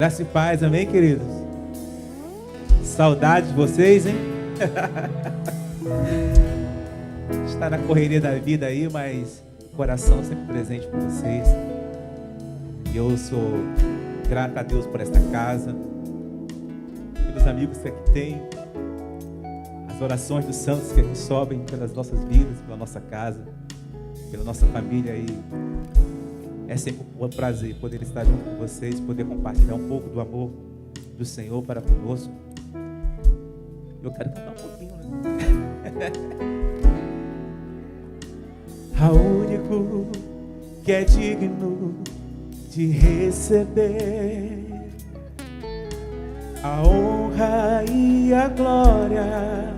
Graça e paz, amém, queridos? Saudade de vocês, hein? Está na correria da vida aí, mas o coração sempre presente com vocês. E eu sou grato a Deus por esta casa, pelos amigos que aqui tem, as orações dos santos que aqui sobem pelas nossas vidas, pela nossa casa, pela nossa família aí. É sempre um prazer poder estar junto com vocês, poder compartilhar um pouco do amor do Senhor para conosco. Eu quero cantar um pouquinho, né? Ao único que é digno de receber a honra e a glória,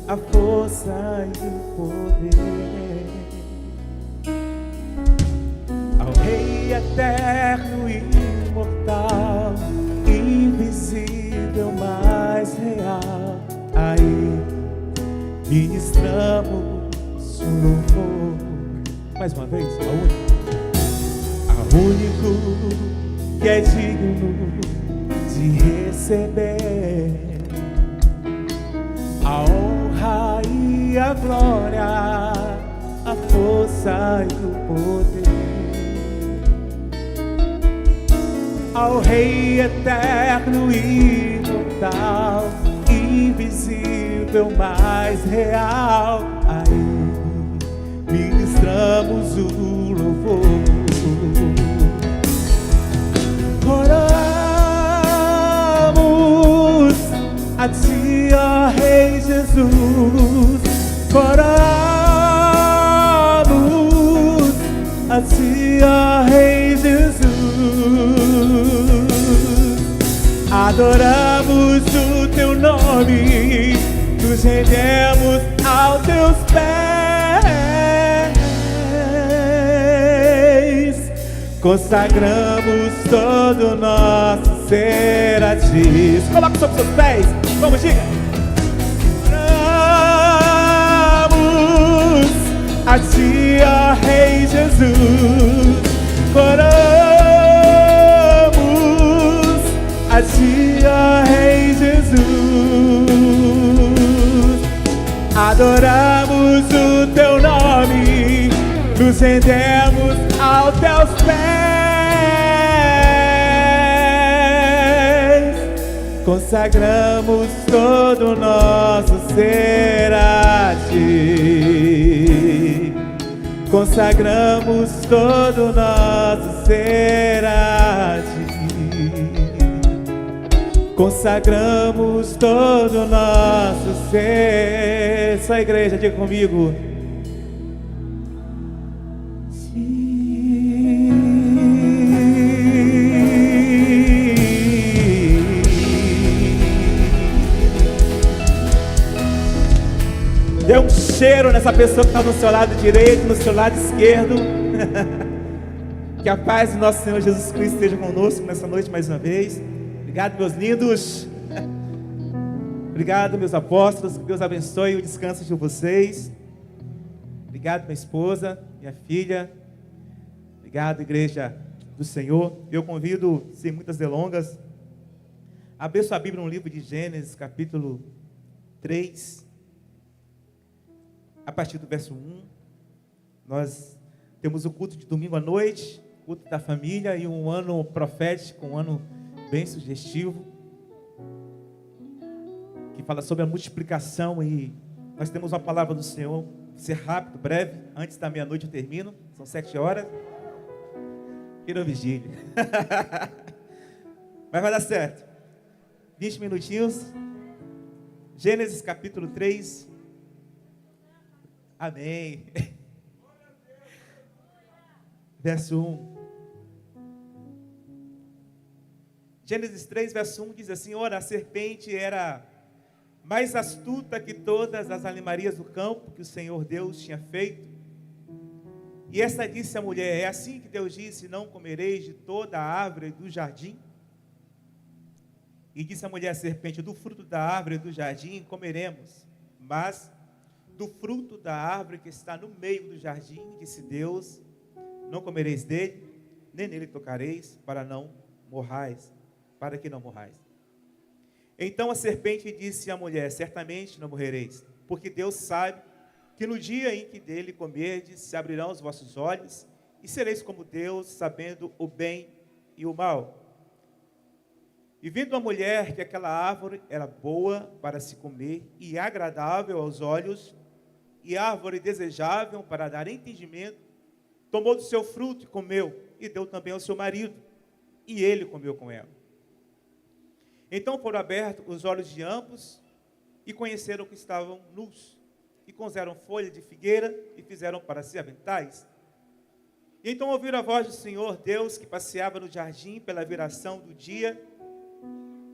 a força e o poder. Rei eterno e imortal, invisível, mais real, a Ele ministramos o louvor. Mais uma vez, ao único que é digno de receber a honra e a glória, a força e o poder. Ao Rei eterno e imortal, invisível, mais real, a Ele ministramos o louvor. Oramos a Ti, ó Rei Jesus. Oramos a Ti, ó Rei Jesus. Adoramos o Teu nome, nos rendemos aos Teus pés, consagramos todo o nosso ser a Ti. Coloca sobre seus pés, vamos, diga. Oramos a Ti, ó Rei Jesus. A Ti, ó Rei Jesus, adoramos o Teu nome, nos rendemos aos Teus pés, consagramos todo o nosso ser a Ti, consagramos todo o nosso ser a Ti. Consagramos todo o nosso ser. Só a igreja, diga comigo. Dê um cheiro nessa pessoa que está no seu lado direito, no seu lado esquerdo. Que a paz do nosso Senhor Jesus Cristo esteja conosco nessa noite mais uma vez. Obrigado, meus lindos. Obrigado, meus apóstolos. Que Deus abençoe o descanso de vocês. Obrigado, minha esposa, minha filha. Obrigado, igreja do Senhor. Eu convido, sem muitas delongas, a abrir sua Bíblia no livro de Gênesis, capítulo 3, a partir do verso 1. Nós temos o culto de domingo à noite, culto da família e um ano profético, um ano bem sugestivo, que fala sobre a multiplicação, e nós temos uma palavra do Senhor. Vou ser rápido, breve, antes da meia-noite eu termino, são 7 horas, queira vigília. Mas vai dar certo, 20 minutinhos, Gênesis capítulo 3, amém, verso 1. Gênesis 3, verso 1 diz assim: ora, a serpente era mais astuta que todas as animarias do campo que o Senhor Deus tinha feito. E esta disse à mulher: é assim que Deus disse, não comereis de toda a árvore do jardim? E disse a mulher à serpente: do fruto da árvore do jardim comeremos, mas do fruto da árvore que está no meio do jardim, disse Deus, não comereis dele, nem nele tocareis, para não morrais. para que não morrais. Então a serpente disse à mulher: certamente não morrereis, porque Deus sabe que no dia em que dele comerdes, se abrirão os vossos olhos, e sereis como Deus, sabendo o bem e o mal. E vendo a mulher que aquela árvore era boa para se comer, e agradável aos olhos, e árvore desejável para dar entendimento, tomou do seu fruto e comeu, e deu também ao seu marido, e ele comeu com ela. Então foram abertos os olhos de ambos, e conheceram que estavam nus, e cozeram folha de figueira, e fizeram para si aventais. E então ouviram a voz do Senhor Deus, que passeava no jardim pela viração do dia,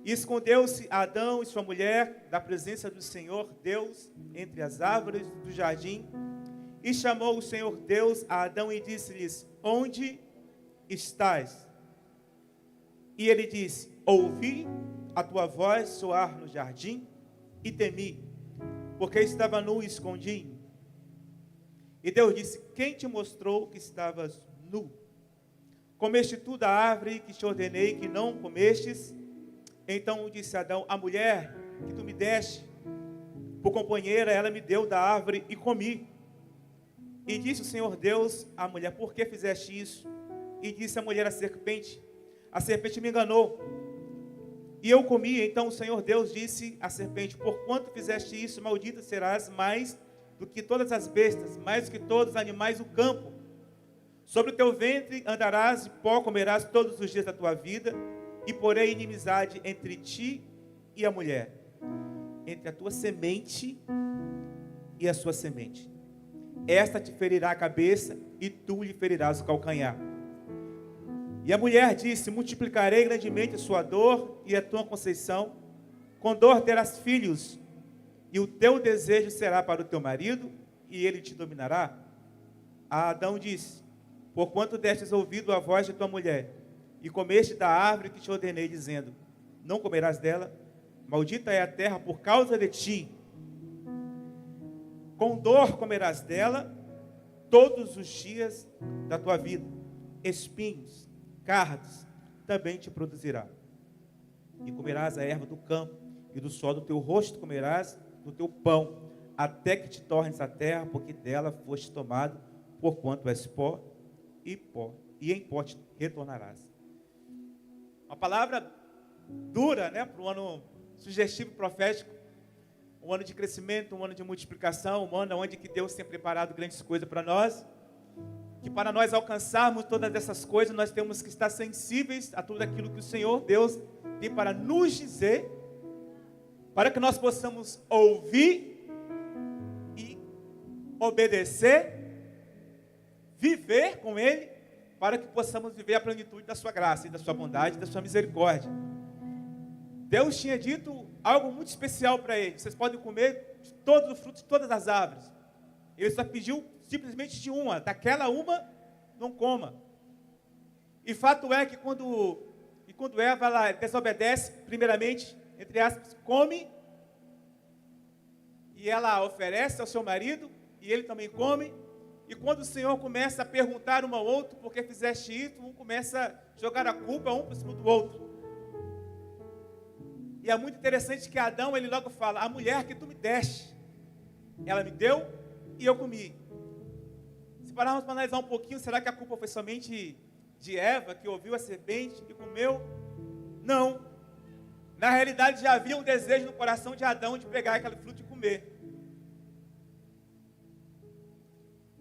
e escondeu-se Adão e sua mulher da presença do Senhor Deus entre as árvores do jardim. E chamou o Senhor Deus a Adão e disse-lhes: onde estás? E ele disse: ouvi a tua voz soar no jardim e temi, porque estava nu e escondi. E Deus disse: quem te mostrou que estavas nu? Comeste tu da árvore que te ordenei que não comestes? Então disse Adão: a mulher que tu me deste por companheira, ela me deu da árvore e comi. E disse o Senhor Deus à mulher: por que fizeste isso? E disse a mulher à serpente: a serpente me enganou, e eu comi. Então o Senhor Deus disse à serpente: por quanto fizeste isso, maldita serás mais do que todas as bestas, mais do que todos os animais do campo. Sobre o teu ventre andarás, e pó comerás todos os dias da tua vida, e porém inimizade entre ti e a mulher, entre a tua semente e a sua semente. Esta te ferirá a cabeça, e tu lhe ferirás o calcanhar. E a mulher disse: multiplicarei grandemente a sua dor e a tua conceição. Com dor terás filhos, e o teu desejo será para o teu marido, e ele te dominará. A Adão disse: porquanto destes ouvido a voz de tua mulher, e comeste da árvore que te ordenei, dizendo: não comerás dela, maldita é a terra por causa de ti. Com dor comerás dela todos os dias da tua vida, espinhos, cardos também te produzirá. E comerás a erva do campo, e do sol do teu rosto comerás do teu pão, até que te tornes a terra, porque dela foste tomado, porquanto és pó, e em pó te retornarás. Uma palavra dura, né, para um ano sugestivo e profético, um ano de crescimento, um ano de multiplicação, um ano onde que Deus tem preparado grandes coisas para nós, que para nós alcançarmos todas essas coisas, nós temos que estar sensíveis a tudo aquilo que o Senhor Deus tem para nos dizer, para que nós possamos ouvir e obedecer, viver com Ele, para que possamos viver a plenitude da sua graça, e da sua bondade, e da sua misericórdia. Deus tinha dito algo muito especial para ele: vocês podem comer de todos os frutos de todas as árvores. Ele só pediu simplesmente de uma, daquela uma não coma. E fato é que quando Eva ela desobedece, primeiramente, entre aspas, come, e ela oferece ao seu marido, e ele também come. E quando o Senhor começa a perguntar um ao outro: por que fizeste isso? Um começa a jogar a culpa um por cima do outro. E é muito interessante que Adão, ele logo fala: a mulher que tu me deste, ela me deu e eu comi. Se pararmos para analisar um pouquinho, será que a culpa foi somente de Eva, que ouviu a serpente e comeu? Não. Na realidade já havia um desejo no coração de Adão de pegar aquele fruto e comer.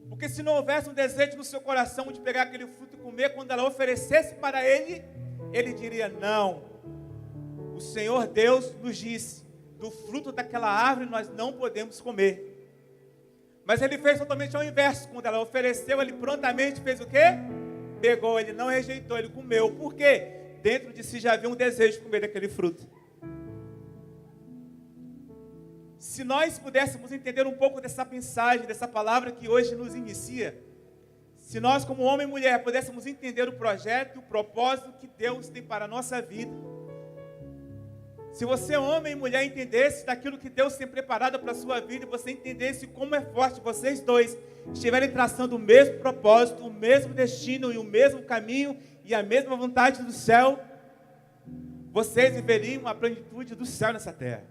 Porque se não houvesse um desejo no seu coração de pegar aquele fruto e comer, quando ela oferecesse para ele, ele diria: não, o Senhor Deus nos disse, do fruto daquela árvore nós não podemos comer. Mas ele fez totalmente ao inverso. Quando ela ofereceu, ele prontamente fez o quê? Pegou, ele não rejeitou, ele comeu. Por quê? Dentro de si já havia um desejo de comer daquele fruto. Se nós pudéssemos entender um pouco dessa mensagem, dessa palavra que hoje nos inicia, se nós como homem e mulher pudéssemos entender o projeto e o propósito que Deus tem para a nossa vida, se você, homem e mulher, entendesse daquilo que Deus tem preparado para a sua vida, e você entendesse como é forte vocês dois estiverem traçando o mesmo propósito, o mesmo destino e o mesmo caminho e a mesma vontade do céu, vocês viveriam a plenitude do céu nessa terra.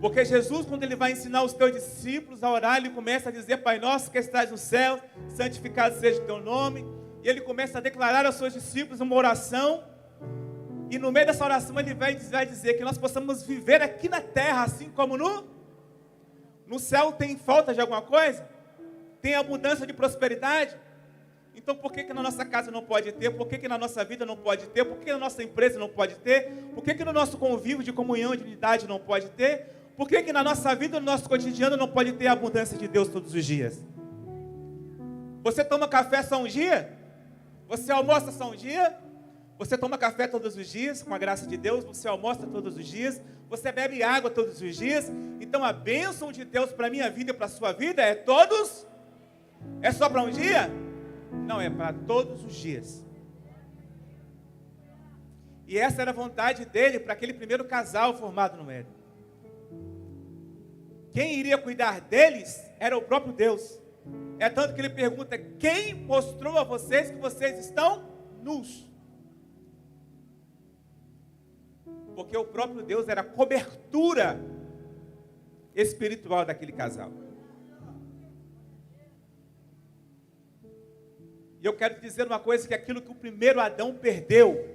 Porque Jesus, quando ele vai ensinar os teus discípulos a orar, ele começa a dizer: Pai nosso que estás no céu, santificado seja o teu nome. E ele começa a declarar aos seus discípulos uma oração. E no meio dessa oração ele vai dizer que nós possamos viver aqui na terra, assim como no céu. Tem falta de alguma coisa? Tem abundância de prosperidade? Então por que na nossa casa não pode ter? Por que na nossa vida não pode ter? Por que na nossa empresa não pode ter? Por que no nosso convívio de comunhão, de unidade não pode ter? Por que na nossa vida, no nosso cotidiano não pode ter a abundância de Deus todos os dias? Você toma café só um dia? Você almoça só um dia? Você toma café todos os dias, com a graça de Deus? Você almoça todos os dias? Você bebe água todos os dias? Então a bênção de Deus para a minha vida e para a sua vida é todos? É só para um dia? Não, é para todos os dias. E essa era a vontade dele para aquele primeiro casal formado no Éden. Quem iria cuidar deles era o próprio Deus. É tanto que ele pergunta: quem mostrou a vocês que vocês estão nus? Porque o próprio Deus era a cobertura espiritual daquele casal. E eu quero te dizer uma coisa, que aquilo que o primeiro Adão perdeu,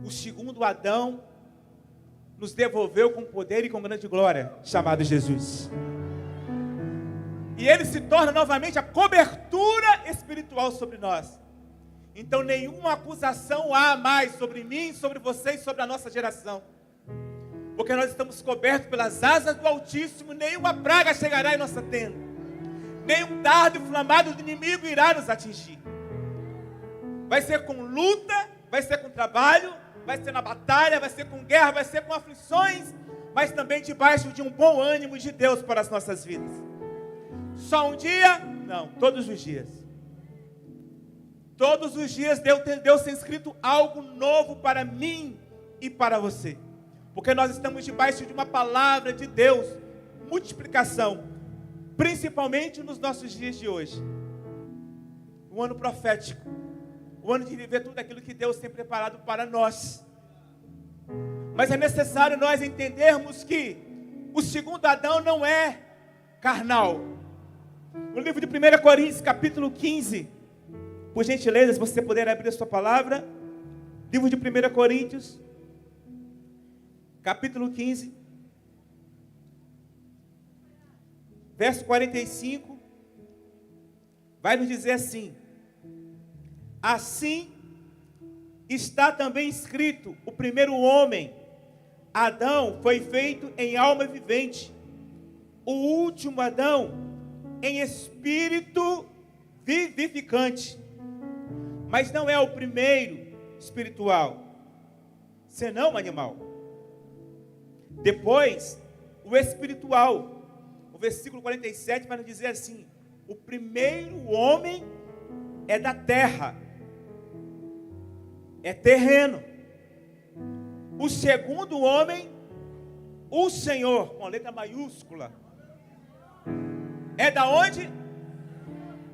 o segundo Adão nos devolveu com poder e com grande glória, chamado Jesus. E ele se torna novamente a cobertura espiritual sobre nós. Então nenhuma acusação há mais sobre mim, sobre vocês, sobre a nossa geração. Porque nós estamos cobertos pelas asas do Altíssimo, nenhuma praga chegará em nossa tenda. Nenhum dardo inflamado do inimigo irá nos atingir. Vai ser com luta, vai ser com trabalho, vai ser na batalha, vai ser com guerra, vai ser com aflições, mas também debaixo de um bom ânimo de Deus para as nossas vidas. Só um dia? Não, todos os dias. Todos os dias Deus tem escrito algo novo para mim e para você. Porque nós estamos debaixo de uma palavra de Deus, multiplicação, principalmente nos nossos dias de hoje. Um ano profético, o ano de viver tudo aquilo que Deus tem preparado para nós. Mas é necessário nós entendermos que o segundo Adão não é carnal. No livro de 1 Coríntios, capítulo 15, por gentileza, se você puder abrir a sua palavra, livro de 1 Coríntios, capítulo 15, verso 45, vai nos dizer assim: assim está também escrito: o primeiro homem, Adão, foi feito em alma vivente, o último Adão em espírito vivificante. Mas não é o primeiro espiritual, senão animal. Depois, o espiritual. O versículo 47 vai nos dizer assim: o primeiro homem é da terra, é terreno. O segundo homem, o Senhor, com a letra maiúscula, é da onde?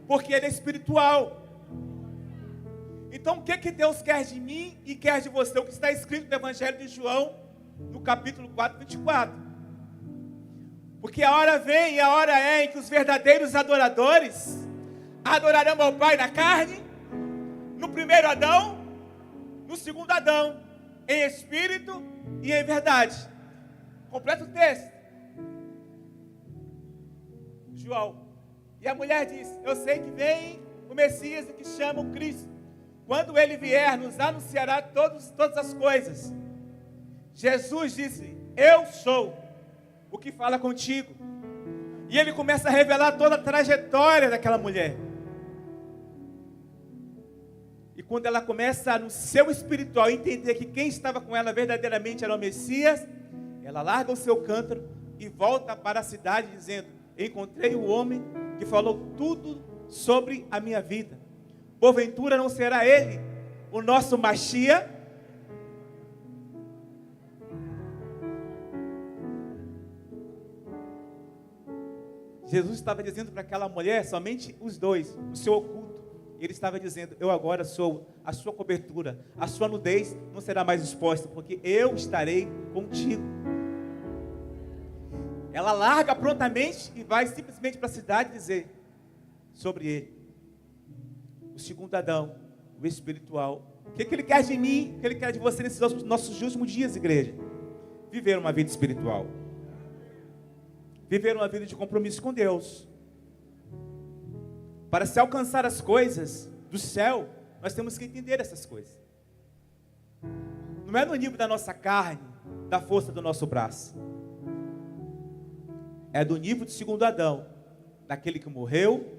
Porque ele é espiritual. Então o que Deus quer de mim e quer de você? O que está escrito no Evangelho de João, no capítulo 4, 24. Porque a hora vem e a hora é em que os verdadeiros adoradores adorarão ao Pai na carne, no primeiro Adão, no segundo Adão, em espírito e em verdade. Completa o texto. João. E a mulher diz: eu sei que vem o Messias, que chama o Cristo. Quando ele vier, nos anunciará todas as coisas. Jesus disse: eu sou o que fala contigo. E ele começa a revelar toda a trajetória daquela mulher. E quando ela começa no seu espiritual entender que quem estava com ela verdadeiramente era o Messias, ela larga o seu cântaro e volta para a cidade dizendo: encontrei o homem que falou tudo sobre a minha vida. Porventura não será ele o nosso Machia? Jesus estava dizendo para aquela mulher somente os dois, o seu oculto. Ele estava dizendo: eu agora sou a sua cobertura, a sua nudez não será mais exposta, porque eu estarei contigo. Ela larga prontamente e vai simplesmente para a cidade dizer sobre ele. O segundo Adão, o espiritual. O que ele quer de mim, o que ele quer de você nesses nossos últimos dias, igreja? Viver uma vida espiritual. Viver uma vida de compromisso com Deus. Para se alcançar as coisas do céu, nós temos que entender essas coisas. Não é no nível da nossa carne, da força do nosso braço. É do nível do segundo Adão, daquele que morreu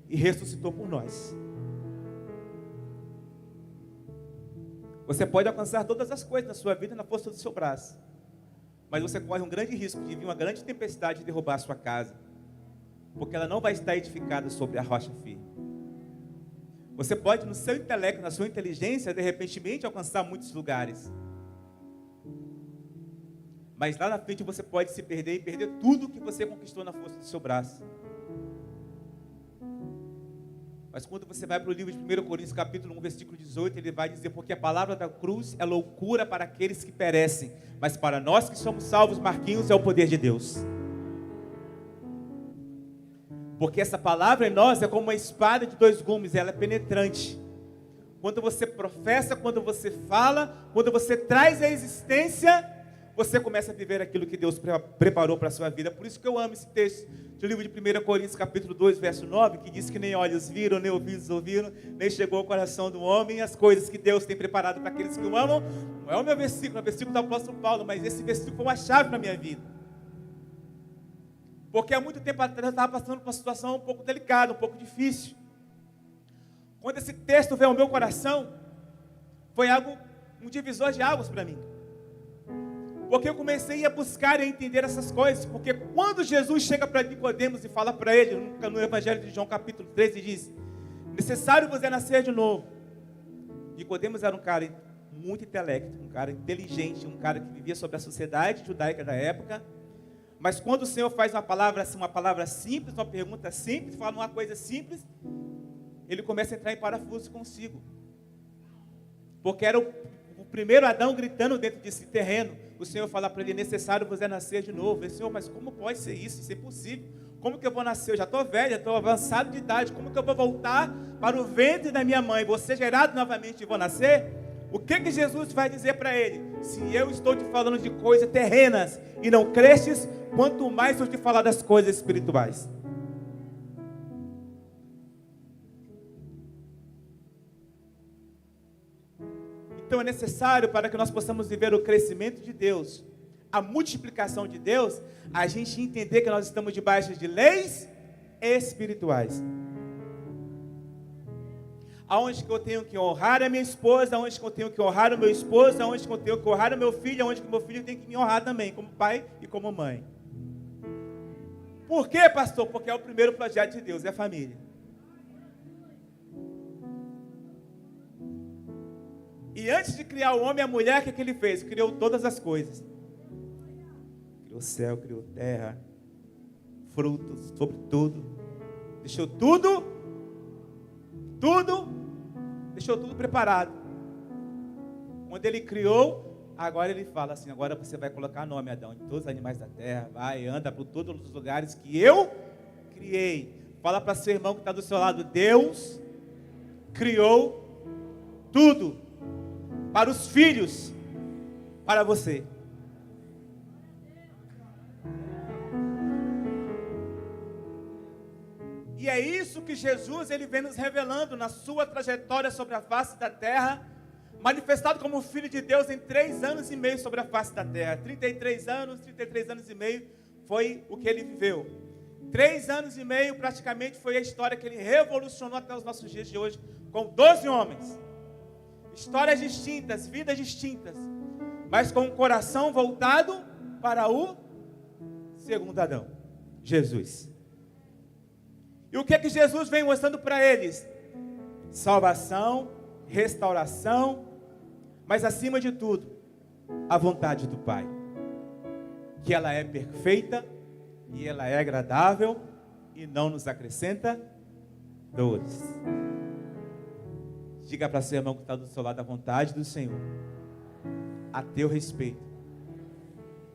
e ressuscitou por nós. Você pode alcançar todas as coisas na sua vida na força do seu braço, mas você corre um grande risco de vir uma grande tempestade e derrubar a sua casa, porque ela não vai estar edificada sobre a rocha firme. Você pode, no seu intelecto, na sua inteligência, de repente alcançar muitos lugares, mas lá na frente você pode se perder e perder tudo que você conquistou na força do seu braço. Mas quando você vai para o livro de 1 Coríntios capítulo 1, versículo 18, ele vai dizer: porque a palavra da cruz é loucura para aqueles que perecem, mas para nós que somos salvos, Marquinhos, é o poder de Deus. Porque essa palavra em nós é como uma espada de dois gumes, ela é penetrante. Quando você professa, quando você fala, quando você traz à existência, você começa a viver aquilo que Deus preparou para a sua vida. Por isso que eu amo esse texto do livro de 1 Coríntios capítulo 2, verso 9, que diz que nem olhos viram, nem ouvidos ouviram, nem chegou ao coração do homem as coisas que Deus tem preparado para aqueles que o amam. Não é o meu versículo, é o versículo do apóstolo Paulo, mas esse versículo foi uma chave para a minha vida. Porque há muito tempo atrás eu estava passando por uma situação um pouco delicada, um pouco difícil. Quando esse texto veio ao meu coração, foi um divisor de águas para mim. Porque eu comecei a buscar e a entender essas coisas. Porque quando Jesus chega para Nicodemos e fala para ele, no Evangelho de João capítulo 13, diz: necessário você nascer de novo. Nicodemos era um cara muito intelecto, um cara inteligente, um cara que vivia sobre a sociedade judaica da época. Mas quando o Senhor faz uma palavra simples, uma pergunta simples, fala uma coisa simples, ele começa a entrar em parafuso consigo. Porque era o primeiro Adão gritando dentro desse terreno. O Senhor fala para ele: necessário você nascer de novo. Ele: Senhor, mas como pode ser isso? Isso é impossível. Como que eu vou nascer? Eu já estou velho, estou avançado de idade. Como que eu vou voltar para o ventre da minha mãe? Vou ser gerado novamente e vou nascer? O que Jesus vai dizer para ele? Se eu estou te falando de coisas terrenas e não crestes, quanto mais eu te falar das coisas espirituais. Então é necessário, para que nós possamos viver o crescimento de Deus, a multiplicação de Deus, a gente entender que nós estamos debaixo de leis espirituais. Aonde que eu tenho que honrar a minha esposa, aonde que eu tenho que honrar o meu esposo, aonde que eu tenho que honrar o meu filho, aonde que o meu filho tem que me honrar também, como pai e como mãe. Por quê, pastor? Porque é o primeiro projeto de Deus, é a família. E antes de criar o homem e a mulher, o que ele fez? Criou todas as coisas. Criou céu, criou terra, frutos, sobre tudo. Deixou tudo preparado. Quando ele criou, agora ele fala assim: agora você vai colocar nome, Adão, em todos os animais da terra. Vai, anda por todos os lugares que eu criei. Fala para seu irmão que está do seu lado: Deus criou tudo. Para os filhos, para você. E é isso que Jesus ele vem nos revelando na sua trajetória sobre a face da terra, manifestado como Filho de Deus em 3 anos e meio sobre a face da terra. 33 anos e meio foi o que ele viveu. 3 anos e meio praticamente foi a história que ele revolucionou até os nossos dias de hoje, com 12 homens. Histórias distintas, vidas distintas, mas com o coração voltado para o segundo Adão, Jesus. E o que é que Jesus vem mostrando para eles? Salvação, restauração, mas acima de tudo, a vontade do Pai. Que ela é perfeita, e ela é agradável, e não nos acrescenta dores. Diga para seu irmão que está do seu lado: a vontade do Senhor, a teu respeito,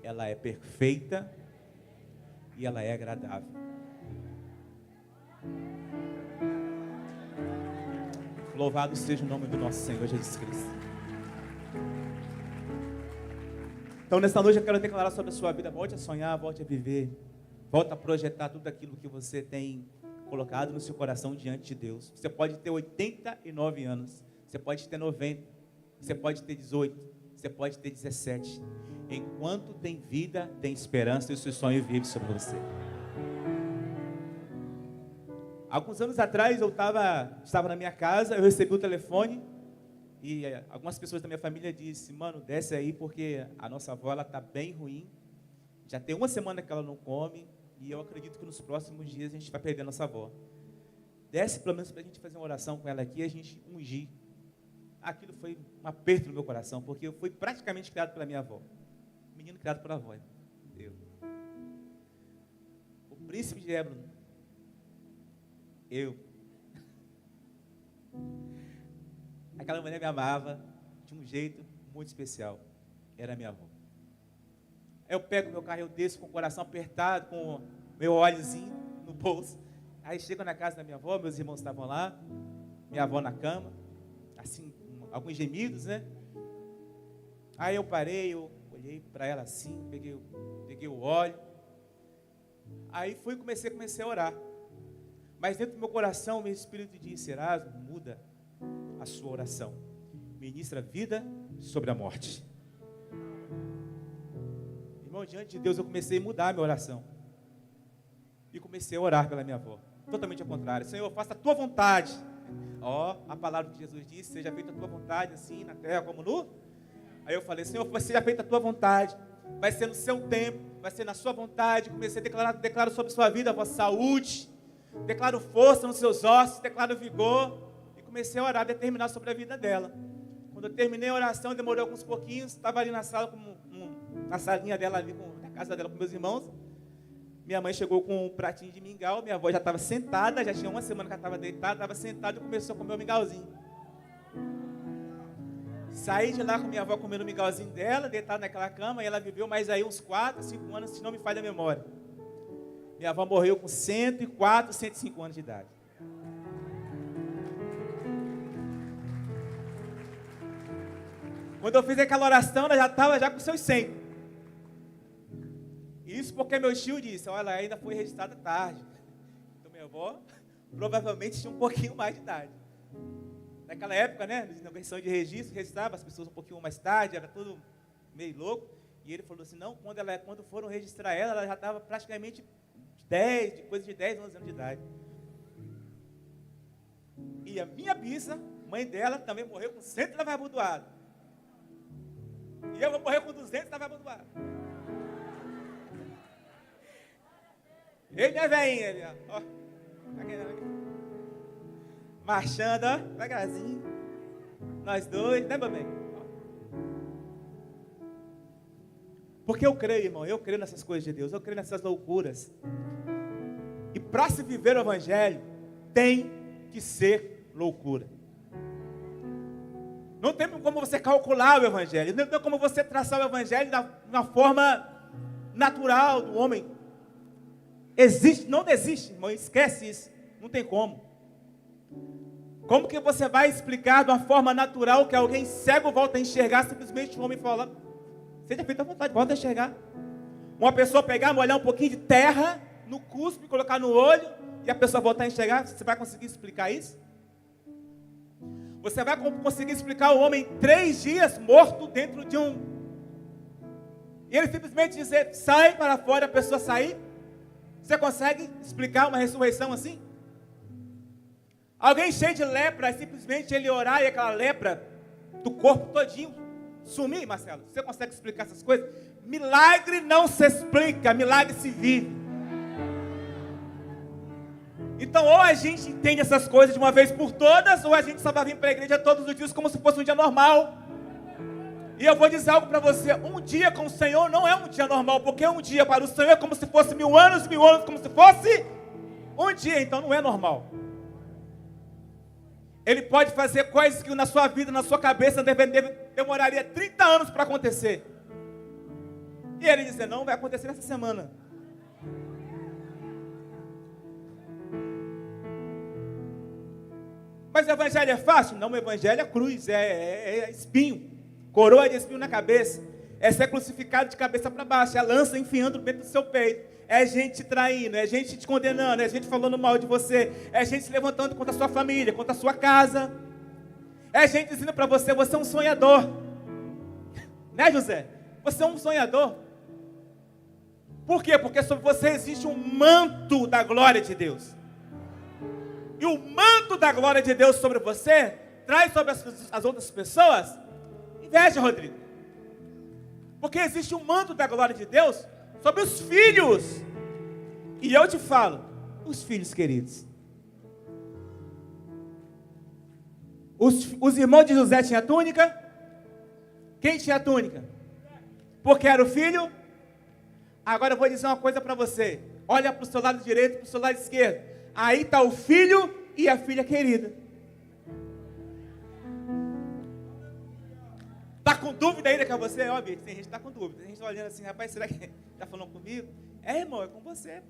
ela é perfeita e ela é agradável. Louvado seja o nome do nosso Senhor Jesus Cristo. Então, nesta noite eu quero declarar sobre a sua vida: volte a sonhar, volte a viver, volte a projetar tudo aquilo que você tem colocado no seu coração diante de Deus. Você pode ter 89 anos, você pode ter 90, você pode ter 18, você pode ter 17. Enquanto tem vida, tem esperança, e o seu sonho vive sobre você. Alguns anos atrás eu estava na minha casa, eu recebi o telefone e algumas pessoas da minha família disseram: mano, desce aí porque a nossa avó está bem ruim, já tem uma semana que ela não come e eu acredito que nos próximos dias a gente vai perder a nossa avó. Desce pelo menos para a gente fazer uma oração com ela aqui e a gente ungir. Aquilo foi um aperto no meu coração, porque eu fui praticamente criado pela minha avó. Menino criado pela avó. Eu. O príncipe de Hebron. Eu. Aquela mulher me amava de um jeito muito especial. Era minha avó. Aí eu pego meu carro, eu desço com o coração apertado, com meu óleozinho no bolso. Aí chego na casa da minha avó, meus irmãos estavam lá, minha avó na cama, assim, alguns gemidos, né? Aí eu parei, eu olhei para ela assim, peguei o óleo. Aí comecei a orar. Mas dentro do meu coração, meu espírito disse: Erasmo, muda a sua oração. Ministra vida sobre a morte. Irmão, diante de Deus eu comecei a mudar a minha oração. E comecei a orar pela minha avó. Totalmente ao contrário. Senhor, faça a tua vontade. A palavra que Jesus disse: seja feita a tua vontade, assim na terra como no... Aí eu falei: Senhor, seja feita a tua vontade. Vai ser no seu tempo, vai ser na sua vontade. Comecei a declaro sobre a sua vida a vossa saúde. Declaro força nos seus ossos, declaro vigor. E comecei a orar, determinar sobre a vida dela. Quando eu terminei a oração, demorou alguns pouquinhos. Estava ali na sala, na salinha dela, ali na casa dela com meus irmãos. Minha mãe chegou com um pratinho de mingau. Minha avó já estava sentada, já tinha uma semana que ela estava deitada, estava sentada e começou a comer o mingauzinho. Saí de lá com minha avó comendo o mingauzinho dela, deitada naquela cama, e ela viveu mais aí uns 4, 5 anos, se não me falha a memória. Minha avó morreu com 104, 105 anos de idade. Quando eu fiz aquela oração, ela já estava com seus 100. Isso porque meu tio disse: olha, ela ainda foi registrada tarde. Então minha avó provavelmente tinha um pouquinho mais de idade. Naquela época, né, na versão de registro, registrava as pessoas um pouquinho mais tarde, era tudo meio louco. E ele falou assim: não, quando foram registrar ela já estava praticamente coisa de 10, 11 anos de idade. E a minha bisa, mãe dela, também morreu com 100 e estava abordoada. E eu vou morrer com 200 e estava abordoada. Ele é velhinha, ele, ó. Marchando, ó, devagarzinho. Nós dois, né, babê? Porque eu creio, irmão, eu creio nessas coisas de Deus, eu creio nessas loucuras. E para se viver o Evangelho, tem que ser loucura. Não tem como você calcular o Evangelho, não tem como você traçar o Evangelho de uma forma natural do homem. Não existe, irmão, esquece isso, não tem como. Como que você vai explicar de uma forma natural que alguém cego volta a enxergar, simplesmente o homem fala: seja feita a vontade, volta a enxergar. Uma pessoa pegar, molhar um pouquinho de terra no cuspe, colocar no olho, e a pessoa voltar a enxergar, você vai conseguir explicar isso? Você vai conseguir explicar o homem 3 dias morto dentro de um... E ele simplesmente dizer: sai para fora, a pessoa sair? Você consegue explicar uma ressurreição assim? Alguém cheio de lepra, simplesmente ele orar e aquela lepra do corpo todinho sumir, Marcelo? Você consegue explicar essas coisas? Milagre não se explica, milagre se vive. Então, ou a gente entende essas coisas de uma vez por todas, ou a gente só vai vir para a igreja todos os dias como se fosse um dia normal. E eu vou dizer algo para você: um dia com o Senhor não é um dia normal, porque um dia para o Senhor é como se fosse 1000 anos como se fosse um dia, então não é normal. Ele pode fazer coisas que na sua vida, na sua cabeça, demoraria 30 anos para acontecer. E ele diz, não, vai acontecer essa semana. Mas o evangelho é fácil? Não, o evangelho é cruz, é espinho. Coroa de espinho na cabeça. É ser crucificado de cabeça para baixo. É lança enfiando dentro do seu peito. É gente te traindo, é gente te condenando, é gente falando mal de você. É gente se levantando contra a sua família, contra a sua casa. É gente dizendo para você, você é um sonhador. Né, José? Você é um sonhador. Por quê? Porque sobre você existe um manto da glória de Deus. E o manto da glória de Deus sobre você traz sobre as outras pessoas inveja, Rodrigo. Porque existe um manto da glória de Deus sobre os filhos. E eu te falo, os filhos queridos. Os irmãos de José tinham túnica. Quem tinha túnica? Porque era o filho. Agora eu vou dizer uma coisa para você. Olha para o seu lado direito e para o seu lado esquerdo. Aí está o filho e a filha querida. Está com dúvida ainda com você? Óbvio, tem gente que está com dúvida. Tem gente olhando assim, rapaz, será que está falando comigo? É, irmão, é com você.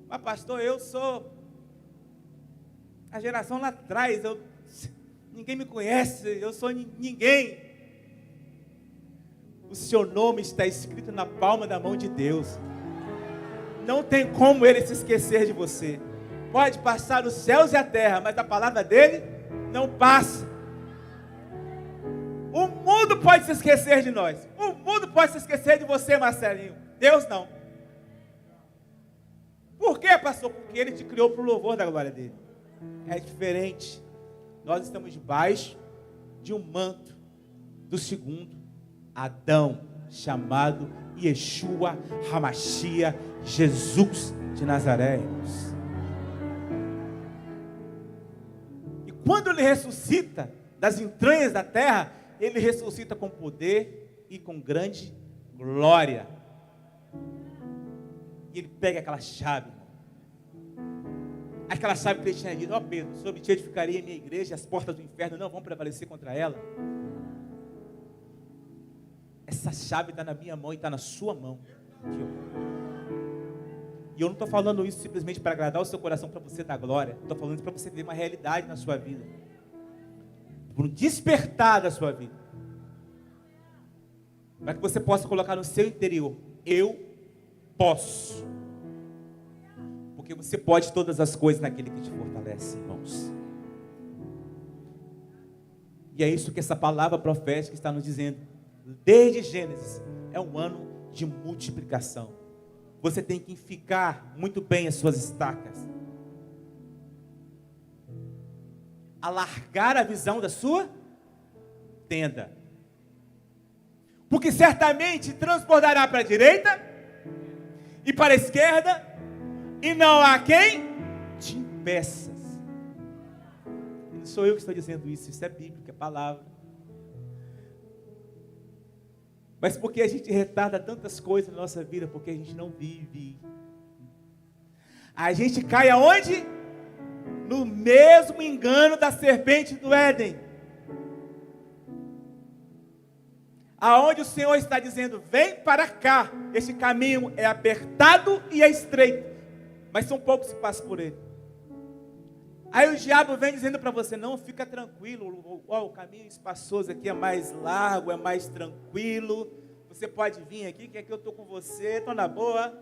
Mas pastor, eu sou a geração lá atrás. Ninguém me conhece, eu sou ninguém. O seu nome está escrito na palma da mão de Deus. Não tem como ele se esquecer de você. Pode passar os céus e a terra, mas a palavra dele não passa. O mundo pode se esquecer de nós. O mundo pode se esquecer de você, Marcelinho. Deus não. Por quê, pastor? Porque ele te criou para o louvor da glória dele. É diferente. Nós estamos debaixo de um manto do segundo Adão, chamado Yeshua Hamashia, Jesus de Nazaré. E quando ele ressuscita das entranhas da terra, ele ressuscita com poder e com grande glória. E ele pega aquela chave, aquela chave que ele tinha dito, Pedro, sobre ti edificaria a minha igreja, as portas do inferno não vão prevalecer contra ela. Essa chave está na minha mão e está na sua mão. E eu não estou falando isso simplesmente para agradar o seu coração, para você dar glória. Estou falando isso para você ver uma realidade na sua vida. Para um despertar da sua vida. Para que você possa colocar no seu interior, eu posso. Porque você pode todas as coisas naquele que te fortalece, irmãos. E é isso que essa palavra profética está nos dizendo. Desde Gênesis, é um ano de multiplicação. Você tem que ficar muito bem as suas estacas. Alargar a visão da sua tenda. Porque certamente transbordará para a direita e para a esquerda, e não há quem te impeça. Não sou eu que estou dizendo isso, isso é bíblico, é palavra. Mas porque a gente retarda tantas coisas na nossa vida, porque a gente não vive. A gente cai aonde? No mesmo engano da serpente do Éden. Aonde o Senhor está dizendo, vem para cá. Este caminho é apertado e é estreito, mas são poucos que passam por ele. Aí o diabo vem dizendo para você, não, fica tranquilo, o caminho espaçoso aqui é mais largo, é mais tranquilo, você pode vir aqui, que aqui eu estou com você, estou na boa.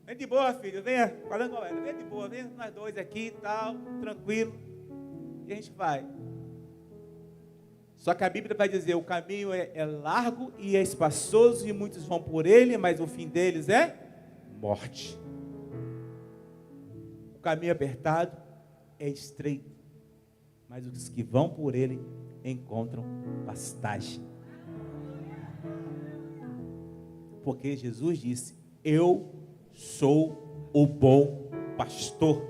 Vem de boa, filho, venha, falando com ela, vem de boa, vem nós dois aqui e tal, tranquilo, e a gente vai. Só que a Bíblia vai dizer, o caminho é largo e é espaçoso, e muitos vão por ele, mas o fim deles é morte. O caminho apertado é estreito, mas os que vão por ele encontram pastagem. Porque Jesus disse, eu sou o bom pastor.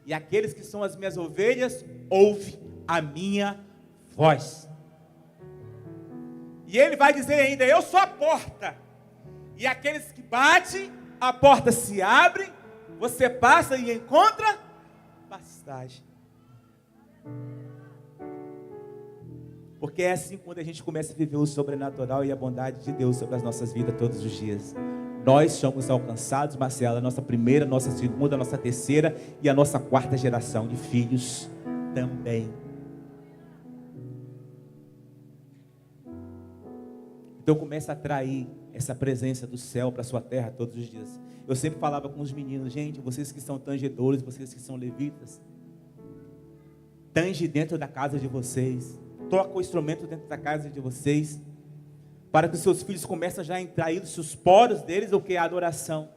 E aqueles que são as minhas ovelhas, ouvem a minha voz. E ele vai dizer ainda, eu sou a porta. E aqueles que batem, a porta se abre você passa e encontra pastagem. Porque é assim quando a gente começa a viver o sobrenatural e a bondade de Deus sobre as nossas vidas todos os dias. Nós somos alcançados, Marcela, a nossa primeira, a nossa segunda, a nossa terceira e a nossa quarta geração de filhos também. Então começa a atrair essa presença do céu para a sua terra todos os dias. Eu sempre falava com os meninos, gente, vocês que são tangedores, vocês que são levitas, tange dentro da casa de vocês, toca o instrumento dentro da casa de vocês, para que os seus filhos comecem já a entrar os poros deles, o que é a adoração.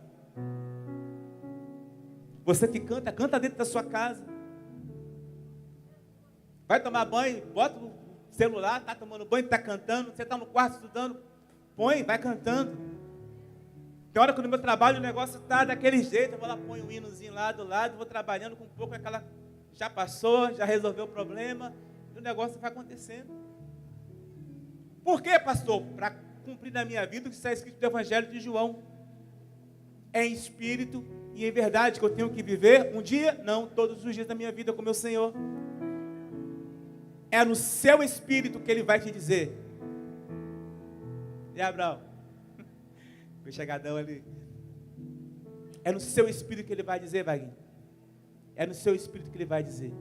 Você que canta, canta dentro da sua casa. Vai tomar banho, bota o celular, está tomando banho, está cantando, você está no quarto estudando, põe, vai cantando. Tem hora que no meu trabalho o negócio está daquele jeito, eu vou lá, ponho um hinozinho lá do lado, vou trabalhando com um pouco, aquela já passou, já resolveu o problema, e o negócio vai acontecendo. Por quê, pastor? Para cumprir na minha vida o que está escrito no Evangelho de João. É em espírito e em verdade que eu tenho que viver um dia, não, todos os dias da minha vida com o meu Senhor. É no seu espírito que Ele vai te dizer. E Abraão? Foi chegadão ali. É no seu espírito que Ele vai dizer, Wagner. É no seu espírito que Ele vai dizer: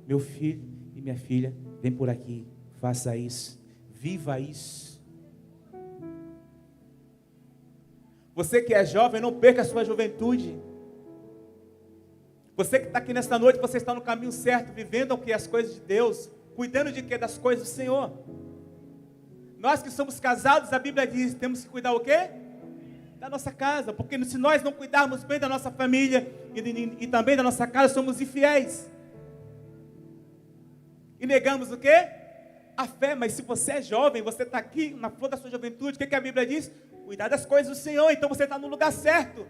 meu filho e minha filha, vem por aqui, faça isso. Viva isso. Você que é jovem, não perca a sua juventude. Você que está aqui nesta noite, você está no caminho certo, vivendo o que? As coisas de Deus, cuidando de quê? Das coisas do Senhor. Nós que somos casados, a Bíblia diz, temos que cuidar o quê? Da nossa casa, porque se nós não cuidarmos bem da nossa família e também da nossa casa, somos infiéis. E negamos o quê? A fé. Mas se você é jovem, você está aqui na flor da sua juventude, o que a Bíblia diz? Cuidar das coisas do Senhor. Então você está no lugar certo.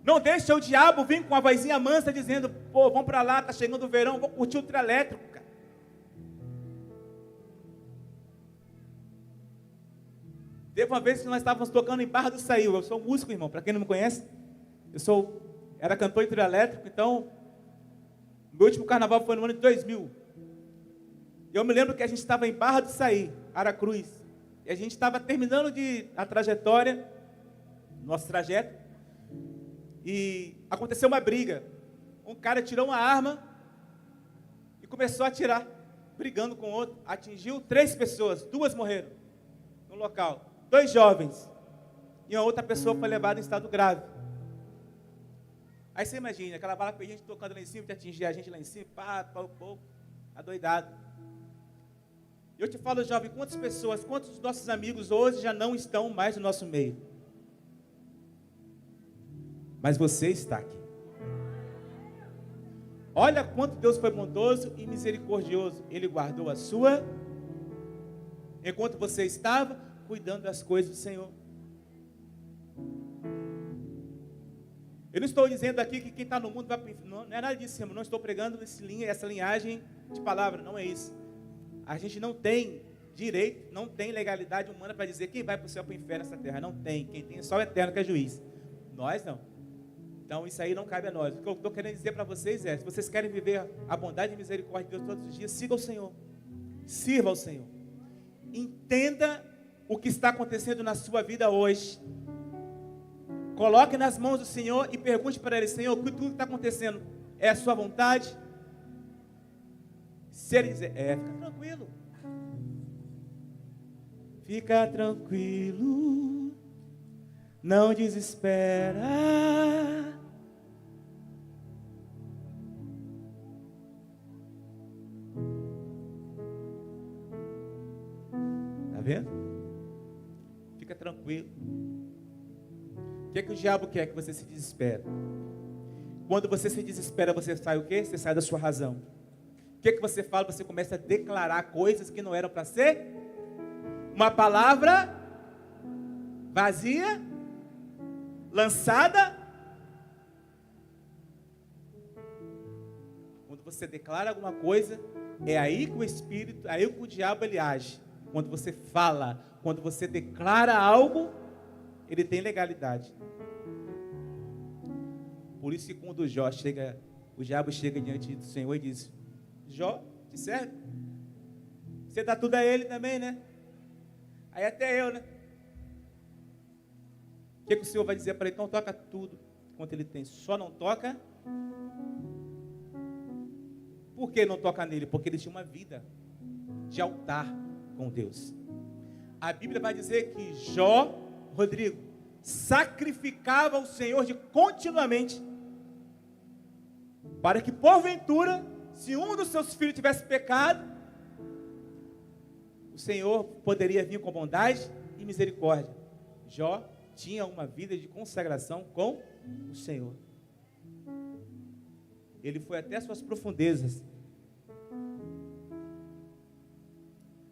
Não deixa o diabo vir com a vozinha mansa dizendo: pô, vamos para lá, está chegando o verão, vou curtir o trio elétrico, cara. Teve uma vez que nós estávamos tocando em Barra do Saí. Eu sou músico, irmão, para quem não me conhece. Era cantor em trio elétrico. Então, meu último carnaval foi no ano de 2000. Eu me lembro que a gente estava em Barra do Saí, Aracruz, e a gente estava terminando a trajetória, nosso trajeto, e aconteceu uma briga. Um cara tirou uma arma e começou a atirar, brigando com o outro. Atingiu 3 pessoas, 2 morreram no local, 2 jovens, e uma outra pessoa foi levada em estado grave. Aí você imagina, aquela bala perdida tocando lá em cima, de atingir a gente lá em cima, pá, adoidado. Eu te falo, jovem, quantos dos nossos amigos hoje já não estão mais no nosso meio? Mas você está aqui. Olha quanto Deus foi bondoso e misericordioso. Ele guardou a sua, enquanto você estava cuidando das coisas do Senhor. Eu não estou dizendo aqui que quem está no mundo vai para o inferno. Não é nada disso, irmão. Não estou pregando essa linhagem de palavra. Não é isso. A gente não tem direito, não tem legalidade humana para dizer quem vai para o céu, para o inferno nessa terra. Não tem. Quem tem é só o eterno que é juiz. Nós não. Então isso aí não cabe a nós. O que eu estou querendo dizer para vocês é: se vocês querem viver a bondade e misericórdia de Deus todos os dias, siga o Senhor. Sirva ao Senhor. Entenda o que está acontecendo na sua vida hoje. Coloque nas mãos do Senhor e pergunte para Ele: Senhor, tudo que está acontecendo é a sua vontade? Se Ele dizer, fica tranquilo. Fica tranquilo. Não desespera. Está vendo? Fica tranquilo. O que é que o diabo quer? Que você se desespere. Quando você se desespera, você sai o quê? Você sai da sua razão. O que é que você fala? Você começa a declarar coisas que não eram para ser. Uma palavra vazia, lançada. Quando você declara alguma coisa, é aí que o Espírito, é aí que o diabo ele age. Quando você fala, quando você declara algo, ele tem legalidade. Por isso que quando o diabo chega diante do Senhor e diz: Jó, te serve? Você dá tudo a ele também, né? Aí até eu, né? O que o Senhor vai dizer para ele? Então toca tudo quanto ele tem, só não toca. Por que não toca nele? Porque ele tinha uma vida de altar com Deus. A Bíblia vai dizer que Jó, Rodrigo, sacrificava ao Senhor continuamente, para que porventura, se um dos seus filhos tivesse pecado, o Senhor poderia vir com bondade e misericórdia. Jó tinha uma vida de consagração com o Senhor. Ele foi até suas profundezas,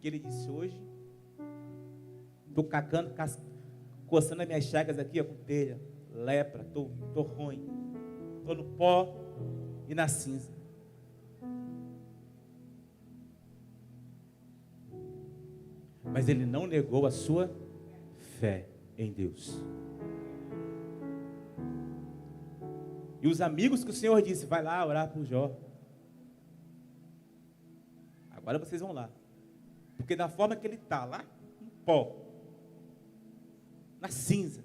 que ele disse: hoje estou coçando as minhas chagas aqui com telha, lepra, estou ruim, estou no pó e na cinza. Mas ele não negou a sua fé em Deus. E os amigos que o Senhor disse: vai lá orar por Jó. Agora vocês vão lá. Porque da forma que ele está lá, no pó, na cinza,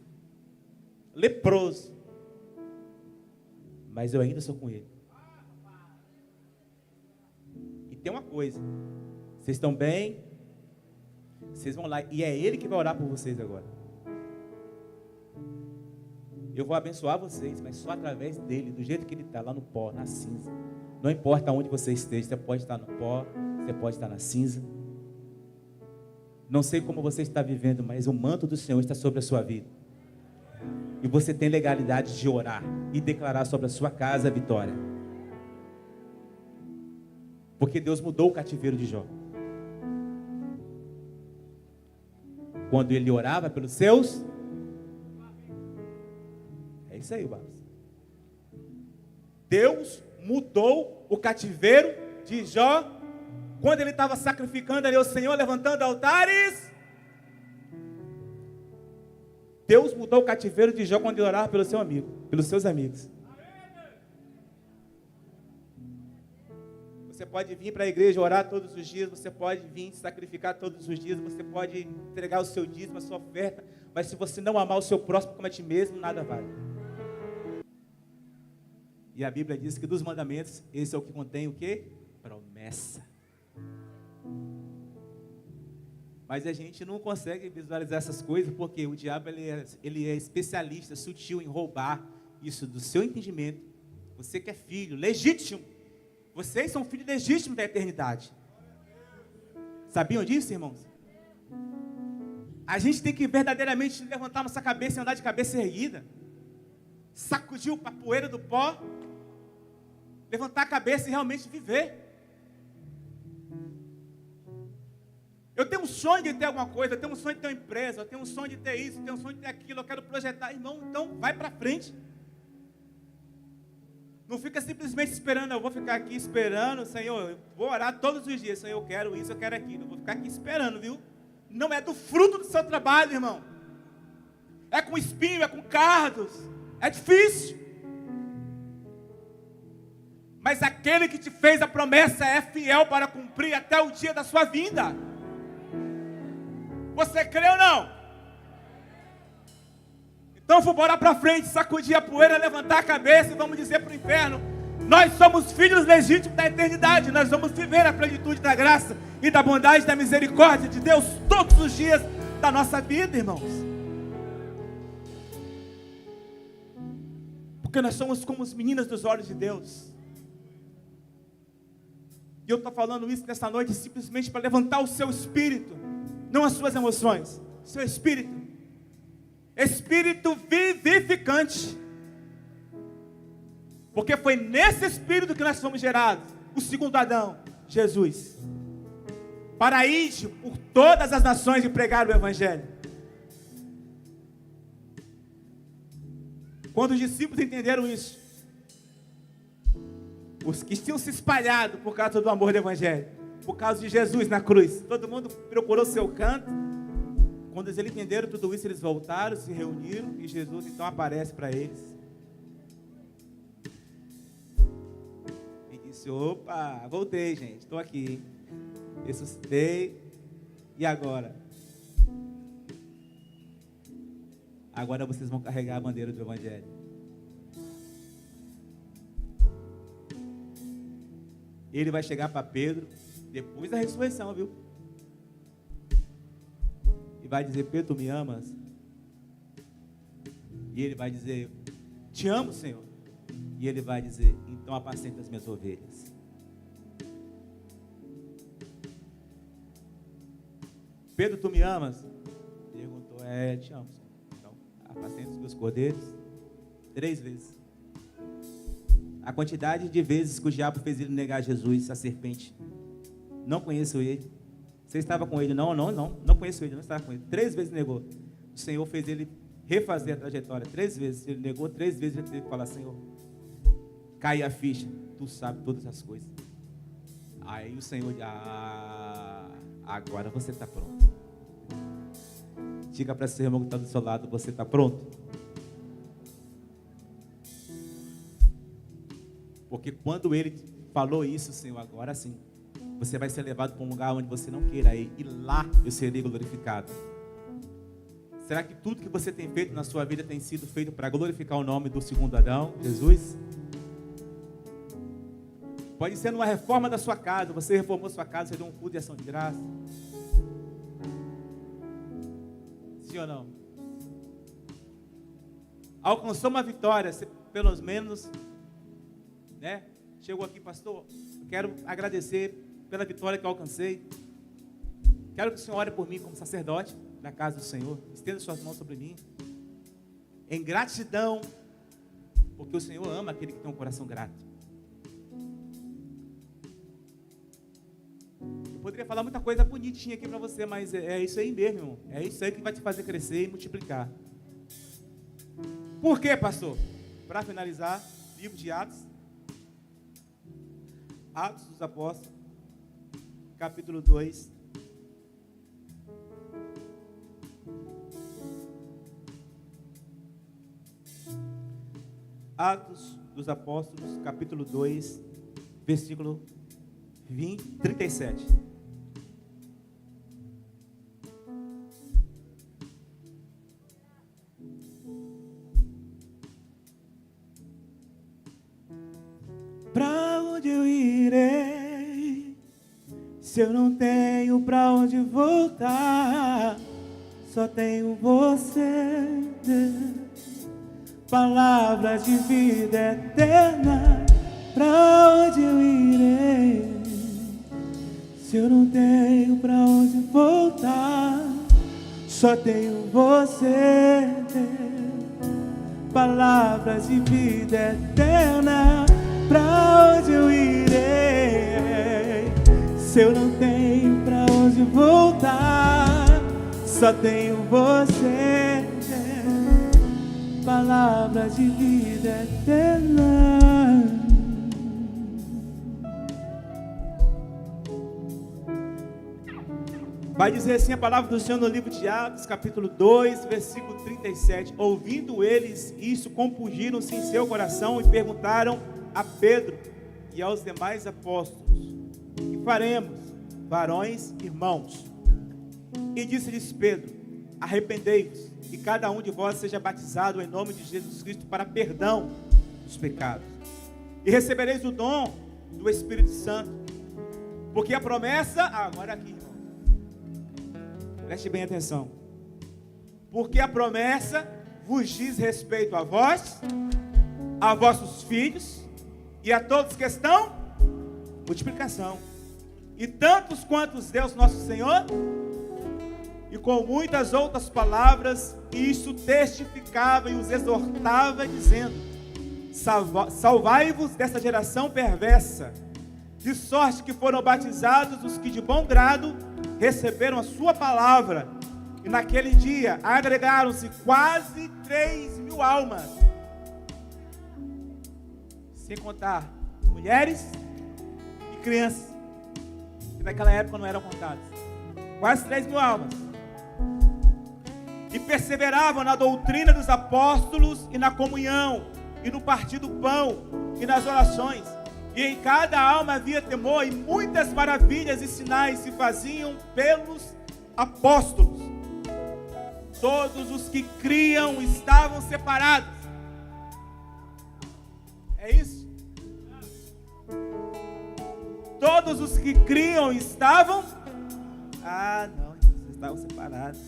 leproso, mas eu ainda sou com ele. E tem uma coisa: vocês estão bem, vocês vão lá, e é ele que vai orar por vocês agora. Eu vou abençoar vocês, mas só através dele, do jeito que ele está, lá no pó, na cinza. Não importa onde você esteja, você pode estar no pó, você pode estar na cinza. Não sei como você está vivendo, mas o manto do Senhor está sobre a sua vida. E você tem legalidade de orar e declarar sobre a sua casa a vitória. Porque Deus mudou o cativeiro de Jó. Quando ele orava pelos seus... É isso aí, Babs. Deus mudou o cativeiro de Jó quando ele estava sacrificando ali ao Senhor, levantando altares. Deus mudou o cativeiro de Jó quando ele orava pelo seu amigo, pelos seus amigos. Você pode vir para a igreja orar todos os dias, você pode vir sacrificar todos os dias, você pode entregar o seu dízimo, a sua oferta, mas se você não amar o seu próximo como a ti mesmo, nada vale. E a Bíblia diz que dos mandamentos, esse é o que contém o quê? Promessa. Mas a gente não consegue visualizar essas coisas, porque o diabo ele é especialista, sutil em roubar isso do seu entendimento. Você que é filho legítimo, vocês são filhos legítimos da eternidade. Sabiam disso, irmãos? A gente tem que verdadeiramente levantar nossa cabeça e andar de cabeça erguida, sacudir a poeira do pó, levantar a cabeça e realmente viver. Eu tenho um sonho de ter alguma coisa, eu tenho um sonho de ter uma empresa, eu tenho um sonho de ter isso, eu tenho um sonho de ter aquilo, eu quero projetar. Irmão, então vai para frente. Não fica simplesmente esperando, eu vou ficar aqui esperando, Senhor, eu vou orar todos os dias, Senhor, eu quero isso, eu quero aquilo. Eu vou ficar aqui esperando, viu? Não é do fruto do seu trabalho, irmão. É com espinho, é com cardos. É difícil. Mas aquele que te fez a promessa é fiel para cumprir até o dia da sua vinda. Você crê ou não? Então vou bora para frente, sacudir a poeira, levantar a cabeça e vamos dizer para o inferno: nós somos filhos legítimos da eternidade. Nós vamos viver a plenitude da graça e da bondade, da misericórdia de Deus todos os dias da nossa vida, irmãos. Porque nós somos como os meninos dos olhos de Deus. E eu estou falando isso nessa noite simplesmente para levantar o seu espírito, não as suas emoções, seu espírito. Espírito vivificante. Porque foi nesse espírito que nós fomos gerados, o segundo Adão, Jesus, para ir por todas as nações e pregar o Evangelho. Quando os discípulos entenderam isso, os que tinham se espalhado por causa do amor do Evangelho, por causa de Jesus na cruz, todo mundo procurou seu canto. Quando eles entenderam tudo isso, eles voltaram, se reuniram, e Jesus então aparece para eles. Disse, opa, voltei, gente, estou aqui, hein? Ressuscitei. E agora? Agora vocês vão carregar a bandeira do Evangelho. Ele vai chegar para Pedro, depois da ressurreição, viu? E vai dizer, Pedro, tu me amas? E ele vai dizer, te amo, Senhor. E ele vai dizer, então apacenta as minhas ovelhas. Pedro, tu me amas? Perguntou, te amo, Senhor. Então, apacenta os meus cordeiros 3 vezes. A quantidade de vezes que o diabo fez ele negar Jesus, a serpente. Não conheço ele. Você estava com ele? Não conheço ele, não estava com ele. 3 vezes negou. O Senhor fez ele refazer a trajetória 3 vezes. Ele negou 3 vezes, ele teve que falar, Senhor, cai a ficha, tu sabe todas as coisas. Aí o Senhor diz, agora você está pronto. Diga para seu irmão que está do seu lado, você está pronto? Porque quando ele falou isso, Senhor, agora sim, você vai ser levado para um lugar onde você não queira ir, e lá eu serei glorificado. Será que tudo que você tem feito na sua vida tem sido feito para glorificar o nome do segundo Adão, Jesus? Pode ser numa reforma da sua casa, você reformou sua casa, você deu um culto de ação de graça. Sim ou não? Alcançou uma vitória, você, pelo menos, né? Chegou aqui, pastor, eu quero agradecer pela vitória que eu alcancei. Quero que o Senhor ore por mim como sacerdote da casa do Senhor. Estenda suas mãos sobre mim. Em gratidão, porque o Senhor ama aquele que tem um coração grato. Eu poderia falar muita coisa bonitinha aqui para você, mas é isso aí mesmo, irmão. É isso aí que vai te fazer crescer e multiplicar. Por quê, pastor? Para finalizar, livro de Atos. Atos dos Apóstolos, capítulo 2. Atos dos Apóstolos, capítulo 2, versículo 37. Pra onde eu irei, se eu não tenho pra onde voltar? Só tenho você, palavras de vida eterna. Pra onde eu irei, se eu não tenho pra onde voltar? Só tenho você, palavras de vida eterna. Pra onde eu irei, se eu não tenho pra onde voltar? Só tenho você, palavras de vida eterna. Vai dizer assim a palavra do Senhor no livro de Atos, capítulo 2, versículo 37. Ouvindo eles isso, compungiram-se em seu coração e perguntaram a Pedro e aos demais apóstolos: que faremos, varões, irmãos? E disse-lhes Pedro: arrependei-vos, e cada um de vós seja batizado em nome de Jesus Cristo para perdão dos pecados, e recebereis o dom do Espírito Santo, porque a promessa, agora aqui, irmão, preste bem atenção, porque a promessa vos diz respeito a vós, a vossos filhos e a todos que estão, multiplicação, e tantos quantos Deus nosso Senhor. E com muitas outras palavras, isso testificava e os exortava, dizendo: salvai-vos dessa geração perversa. De sorte que foram batizados os que de bom grado receberam a sua palavra. E naquele dia agregaram-se quase 3.000 almas, sem contar mulheres e crianças, que naquela época não eram contadas. Quase 3.000 almas. E perseveravam na doutrina dos apóstolos e na comunhão, e no partir do pão, e nas orações. E em cada alma havia temor, e muitas maravilhas e sinais se faziam pelos apóstolos. Todos os que criam estavam separados. É isso? Todos os que criam estavam... não, vocês estavam separados.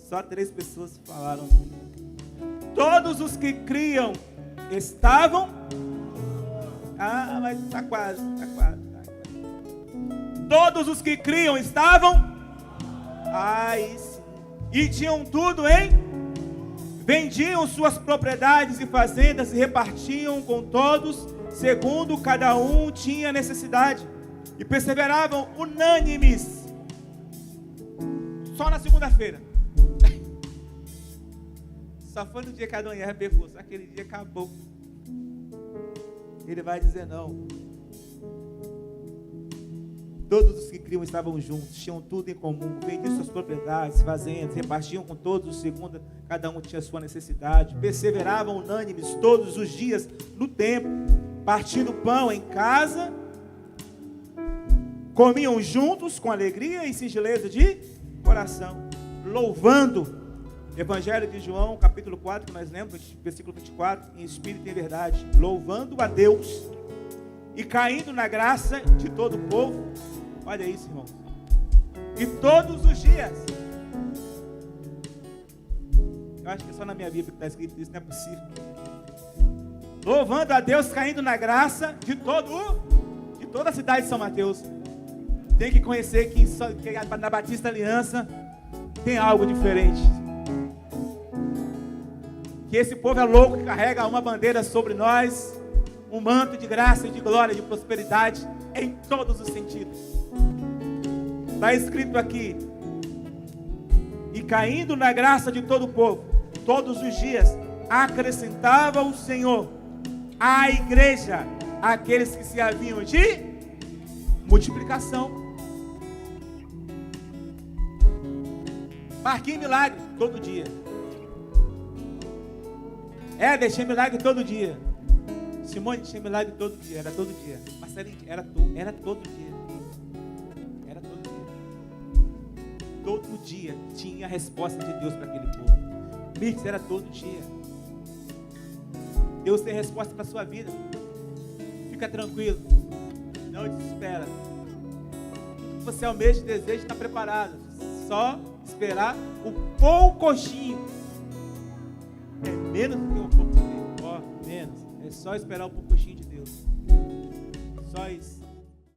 Só 3 pessoas falaram. Todos os que criam estavam... mas está quase. Todos os que criam estavam... sim. E tinham tudo, hein? Vendiam suas propriedades e fazendas e repartiam com todos, segundo cada um tinha necessidade. E perseveravam unânimes. Só na segunda-feira. Só foi no dia que Adão e Eva pecou. Só aquele dia acabou. Ele vai dizer não. Todos os que criam estavam juntos, tinham tudo em comum, vendiam suas propriedades, fazendas, repartiam com todos, segundo cada um tinha sua necessidade. Perseveravam unânimes todos os dias no templo, partindo pão em casa, comiam juntos com alegria e singeleza de coração, louvando. Evangelho de João, capítulo 4, que nós lemos, versículo 24, em espírito e em verdade, louvando a Deus e caindo na graça de todo o povo. Olha isso, irmão. E todos os dias. Eu acho que é só na minha Bíblia que está escrito isso, não é possível. Louvando a Deus, caindo na graça de toda a cidade de São Mateus. Tem que conhecer que na Batista Aliança tem algo diferente. Que esse povo é louco, que carrega uma bandeira sobre nós, um manto de graça e de glória, de prosperidade, em todos os sentidos. Está escrito aqui: e caindo na graça de todo o povo, todos os dias, acrescentava o Senhor à igreja aqueles que se haviam de multiplicação. Marquinhos milagre todo dia. Deixei milagre todo dia. Simone tinha milagre todo dia, era todo dia. Marcelinho, era todo dia. Era todo dia. Todo dia tinha a resposta de Deus para aquele povo. Mirtes, era todo dia. Deus tem resposta para a sua vida. Fica tranquilo. Não desespera. Você almeja e deseja, está preparado. Só esperar o poucochinho. É menos do que um pouco de Deus. Menos. É só esperar o poucochinho de Deus. Só isso.